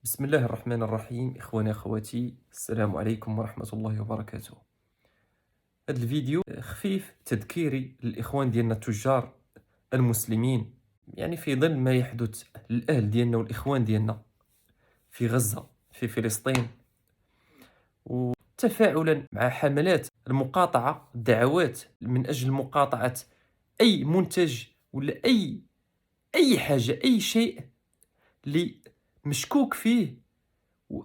بسم الله الرحمن الرحيم. إخواني أخواتي، السلام عليكم ورحمة الله وبركاته. هذا الفيديو خفيف تذكيري للإخوان ديالنا التجار المسلمين، يعني في ظل ما يحدث للأهل ديالنا والإخوان ديالنا في غزة في فلسطين، وتفاعلا مع حملات المقاطعة، الدعوات من أجل مقاطعة أي منتج ولا أي حاجة، أي شيء اللي مشكوك فيه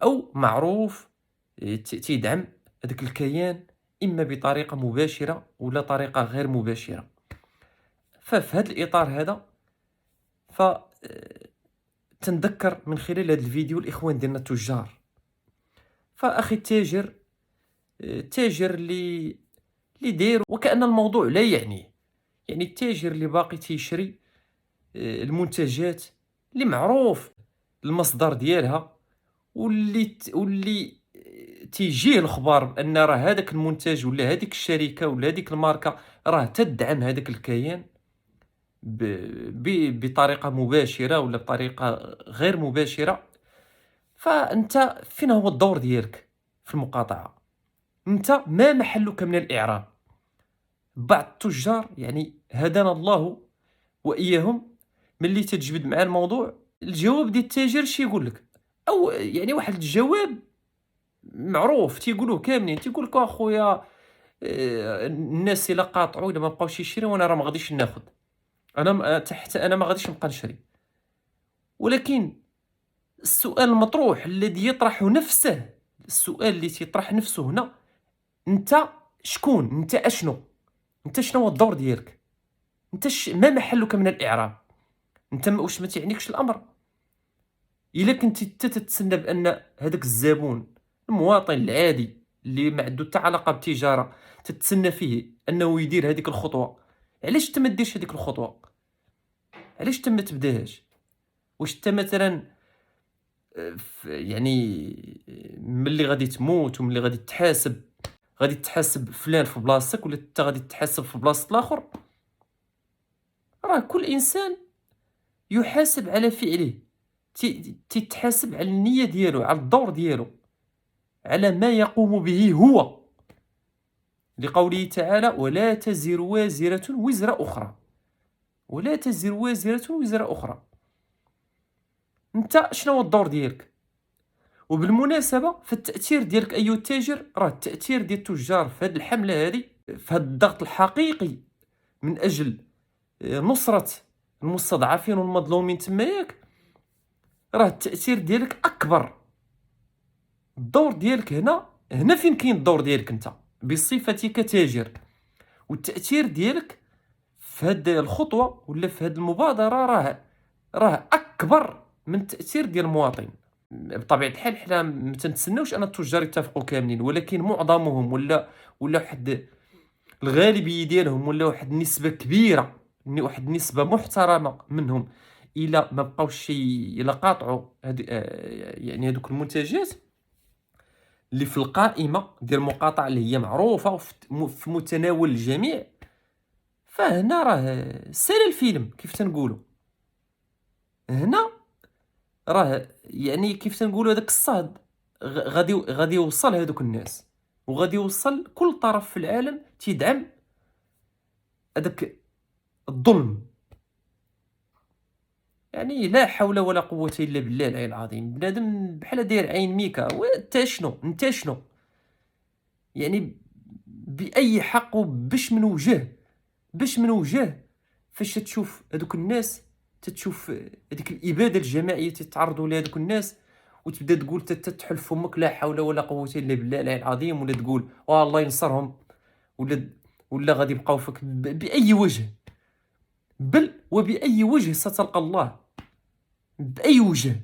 أو معروف تيدعم هذاك الكيان، إما بطريقة مباشرة ولا طريقة غير مباشرة. ففي هذا الإطار هذا ف تنذكر من خلال هذا الفيديو الإخوان ديالنا التجار. فأخي التاجر، التاجر اللي داير وكأن الموضوع لا يعنيه، يعني التاجر اللي باقي تيشري المنتجات اللي معروف المصدر ديالها، واللي تيجيه الخبار بان راه هذاك المنتج ولا هذيك الشركه ولا هذيك الماركه راه تدعم هذاك الكيان بطريقه مباشره ولا بطريقه غير مباشره. فانت فين هو الدور ديالك في المقاطعه؟ انت ما محلك من الاعراب؟ بعض التجار يعني هدانا الله واياهم، ملي تتجبد مع الموضوع الجواب ديال التاجر شي يقول لك، او يعني واحد الجواب معروف تيقولوه كاملين، تيقول لك اخويا الناس الا قاطعوا الا ما بقاوش يشريو انا راه ما غاديش ناخذ، تحت انا ما غاديش نبقى نشري. ولكن السؤال المطروح الذي يطرح نفسه، السؤال اللي تيطرح نفسه هنا، انت شكون؟ انت اشنو؟ انت شنو هو الدور ديالك؟ انت ما محلك من الاعراب؟ انت واش ما تعنيكش الامر؟ الا كنت تتسنى بان هذاك الزبون المواطن العادي اللي ما عنده حتى علاقه بالتجاره تتسنى فيه انه يدير هذيك الخطوه، علاش انت ما ديرش هذيك الخطوه؟ علاش انت ما تبداهاش؟ واش انت مثلا يعني ملي غادي تموت وملي غادي تحاسب، غادي تحاسب فلان في بلاصتك ولا انت غادي تحاسب في بلاصه الاخر؟ راه كل انسان يحاسب على فعله، تيتحاسب على النيه ديالو، على الدور ديالو، على ما يقوم به هو، لقوله تعالى ولا تزر وازرة وزر أخرى، ولا تزر وازرة وزر أخرى. انت شنو هو الدور ديالك؟ وبالمناسبة فالتأثير ديالك أيها التاجر، راه التأثير ديال التجار في هذه الحملة هذه، في هذا الضغط الحقيقي من أجل نصرة المستضعفين والمظلومين تما ياك، راه التأثير ديالك أكبر. الدور ديالك هنا فين كاين الدور ديالك انت بصفتك تاجر، والتأثير ديالك في هذه الخطوة ولا في هذه المبادرة راه أكبر من التأثير ديال المواطن. بطبيعة الحال حنا ما تنتسناوش أن التجار يتفقوا كاملين، ولكن معظمهم ولا واحد الغالبية ديالهم ولا واحد النسبة كبيرة، واحد النسبة محترمة منهم، إلا ما بقاوش إلا قاطعوا يعني هذوك المنتجات اللي في القائمة ديال المقاطعة اللي هي معروفة في متناول الجميع، فهنا راه سال الفيلم كيف تنقولوا. هنا راه يعني كيف تنقولوا هذاك الصهد غادي يوصل هذوك الناس، وغادي يوصل كل طرف في العالم تيدعم هذاك الظلم. يعني لا حول ولا قوة إلا بالله العلي العظيم. بنادم بحال داير عين ميكا، وانت شنو؟ انت شنو؟ يعني بأي حق وباش من وجه، باش من وجه فاش تشوف هذوك الناس، تتشوف هذيك الاباده الجماعيه تتعرضوا لها هذوك الناس، وتبدا تقول تتحل فمك لا حول ولا قوه الا بالله العلي العظيم، ولا تقول الله ينصرهم، ولا غادي يبقاو فيك باي وجه، بل وباي وجه ستلقى الله، باي وجه.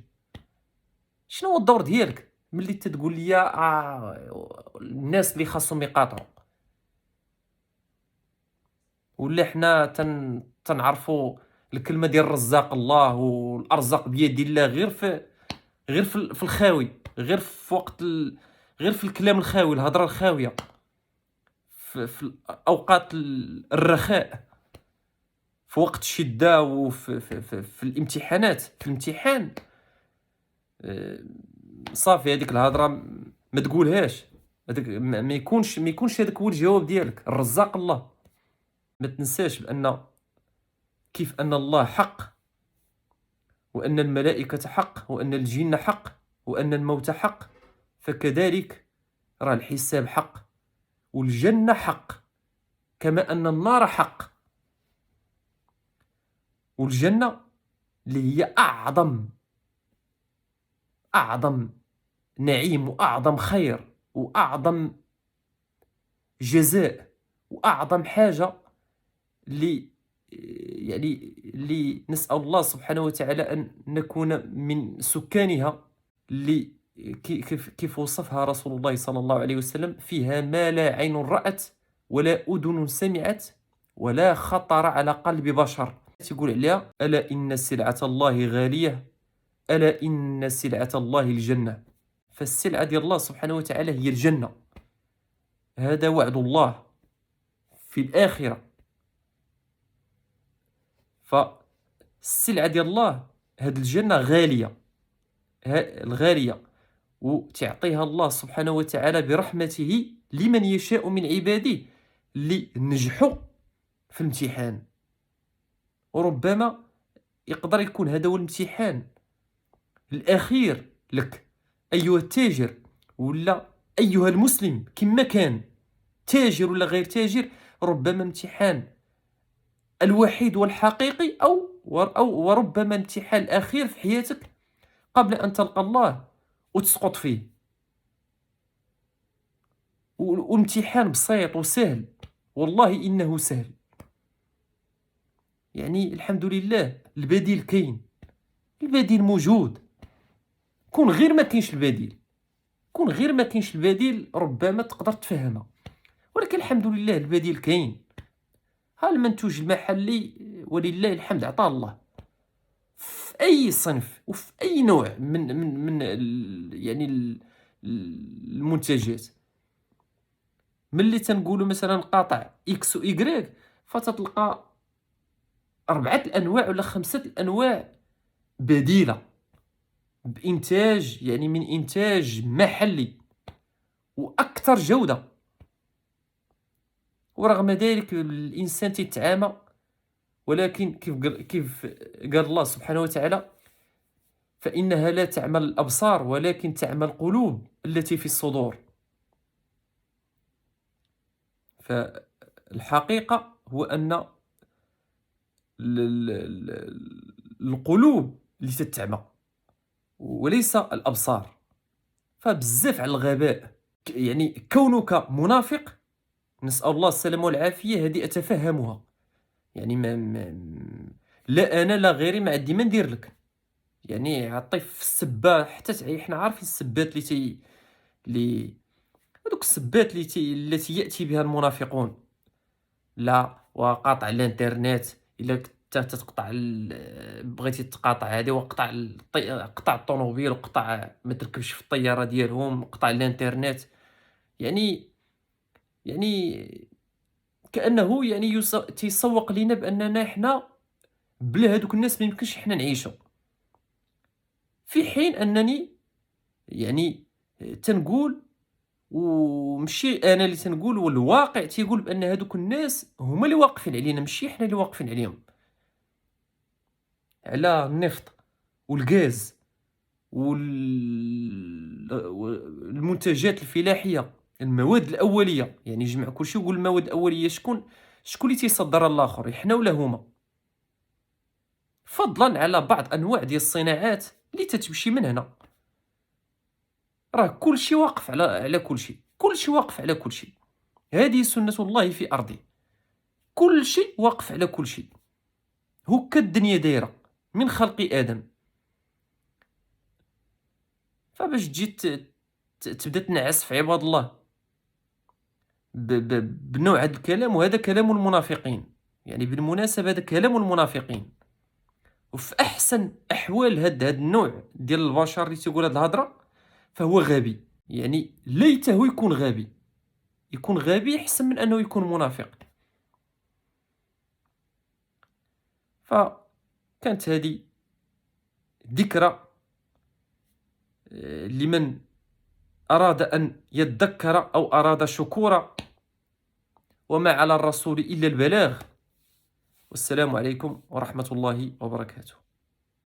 شنو هو الدور ديالك ملي تتقول لي الناس اللي خاصهم يقاطعوا، ولا حنا تنعرفوا الكلمه ديال الرزاق الله والارزاق بيد الله غير في الخاوي، غير في وقت غير في الكلام الخاوي، الهضره الخاويه، في اوقات الرخاء، في وقت الشده، في الامتحانات، في الامتحان آه، صافي هذيك الهضره ما تقولهاش. هذاك ما يكونش هذاك هو الجواب ديالك. الرزاق الله. ما تنساش بان كيف ان الله حق، وان الملائكه حق، وان الجن حق، وان الموت حق، فكذلك راه الحساب حق، والجنه حق، كما ان النار حق. والجنه اللي هي اعظم نعيم، واعظم خير، واعظم جزاء، واعظم حاجه اللي يعني اللي نسال الله سبحانه وتعالى ان نكون من سكانها. اللي كيف وصفها رسول الله صلى الله عليه وسلم: فيها ما لا عين رأت ولا أذن سمعت ولا خطر على قلب بشر. تقول عليها: ألا إن سلعة الله غالية، ألا إن سلعة الله الجنة. فالسلعة ديال الله سبحانه وتعالى هي الجنة. هذا وعد الله في الآخرة. فالسلعة ديال الله هذه الجنة غالية، الغالية، وتعطيها الله سبحانه وتعالى برحمته لمن يشاء من عباده اللي نجحوا في الامتحان. وربما يقدر يكون هذا هو الامتحان الأخير لك أيها التاجر، ولا أيها المسلم، كما كان تاجر ولا غير تاجر. ربما امتحان الوحيد والحقيقي، أو وربما امتحان الأخير في حياتك قبل أن تلقى الله وتسقط فيه. وامتحان بسيط وسهل، والله إنه سهل. يعني الحمد لله البديل كاين، البديل موجود. كون غير ما كاينش البديل، كون غير ما كاينش البديل ربما تقدر تفهمها، ولكن الحمد لله البديل كاين. ها المنتوج المحلي ولله الحمد عطاه الله في اي صنف وفي اي نوع من المنتجات. ملي تنقولوا مثلا قاطع اكس و ايكغيك، فتتلقى 4 الأنواع ولا 5 الأنواع بديلة بإنتاج، يعني من إنتاج محلي وأكثر جودة. ورغم ذلك الإنسان تيتعامى، ولكن كيف قال الله سبحانه وتعالى: فإنها لا تعمى الأبصار ولكن تعمى القلوب التي في الصدور. فالحقيقة هو أن القلوب اللي تتعمى وليس الأبصار. فبزاف على الغباء. يعني كونك منافق، نسأل الله السلامة والعافية، هذه أتفهمها. يعني لا أنا لا غيري ما عندي ما ندير لك. يعني عطي في السبة حتى حنا عارفين السبات اللي هذوك السبات التي يأتي بها المنافقون. لا، وقاطع الانترنت. الا كنت تتقطع بغيتي تقاطع هذه، وقطع قطع الطوموبيل، وقطع ما تركبش في الطياره ديالهم، قطع الانترنت. يعني كانه يعني تيسوق لينا باننا حنا بلا هذوك الناس ما يمكنش حنا نعيشوا. في حين انني يعني تنقول، ومشي انا اللي تنقول، والواقع تيقول بان هذوك الناس هما اللي واقفين علينا، ماشي حنا اللي واقفين عليهم. على النفط والغاز والمنتجات الفلاحيه، المواد الاوليه. يعني جمع كلشي وقول المواد الاوليه. شكون اللي تيصدرها الاخر، حنا ولا هما؟ فضلا على بعض انواع ديال الصناعات اللي تتمشي من هنا. راه كلشي واقف على كلشي واقف على كلشي. هذه سنة الله في أرضه. كلشي واقف على كلشي. هكا الدنيا دايرة من خلق آدم. فباش تجي تبدا تنعس في عباد الله بنوع هذا الكلام، وهذا كلام المنافقين. يعني بالمناسبة هذا كلام المنافقين. وفي أحسن أحوال هذا النوع ديال البشر اللي تيقول هذه الهضرة فهو غبي. يعني ليته يكون غبي. يكون غبي أحسن من أنه يكون منافق. فكانت هذه ذكرى لمن أراد أن يذكر أو أراد شكورا، وما على الرسول إلا البلاغ. والسلام عليكم ورحمة الله وبركاته.